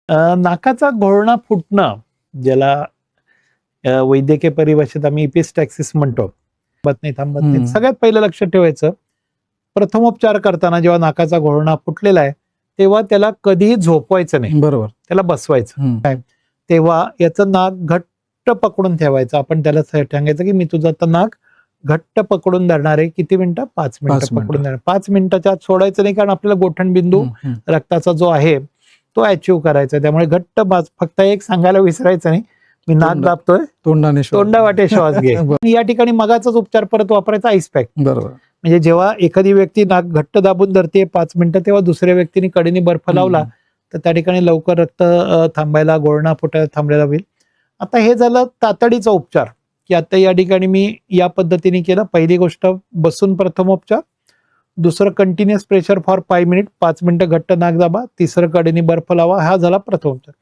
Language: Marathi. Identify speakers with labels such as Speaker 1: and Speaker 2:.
Speaker 1: नाकाचा घोळणा फुटणं, ज्याला वैद्यकीय परिभाषेत आम्ही इपिस्टॅक्सिस म्हणतो, थांबत नाही. सगळ्यात पहिलं लक्ष ठेवायचं, प्रथमोपचार करताना जेव्हा नाकाचा घोळणा फुटलेला आहे तेव्हा त्याला कधीही झोपवायचं नाही,
Speaker 2: बरोबर,
Speaker 1: त्याला बसवायचं. काय तेव्हा याचं नाक घट्ट पकडून ठेवायचं. आपण त्याला सांगायचं की मी तुझं आता नाक घट्ट पकडून धरणार आहे. किती मिनिटं? 5 मिनिटं पकडून धरणार. 5 मिनिटाच्या आत सोडायचं नाही, कारण आपल्याला गोठणबिंदू रक्ताचा जो आहे तो अचीव्ह करायचा. त्यामुळे घट्ट फक्त एक सांगायला विसरायचं नाही, मी नाक दाबतोय, तोंडावाटे श्वास घे. या ठिकाणी मगाचाच उपचार परत वापरायचा, आईस पॅक.
Speaker 2: बरोबर.
Speaker 1: म्हणजे जेव्हा एखादी व्यक्ती नाक घट्ट दाबून धरते 5 मिनिटं, तेव्हा दुसऱ्या व्यक्तीने कडेने बर्फ लावला तर त्या ठिकाणी लवकर रक्त थांबायला, घोळणा फुटायला थांबलेला होईल. आता हे झालं तातडीचा उपचार, की आता या ठिकाणी मी या पद्धतीने केलं. पहिली गोष्ट बसून प्रथमोपचार, दुसरं कंटिन्युअस प्रेशर फॉर 5 मिनिट, 5 मिनिटं घट्ट नाक दाबा, तिसरं कडेने बर्फ लावा. हा झाला प्रथमोपचार.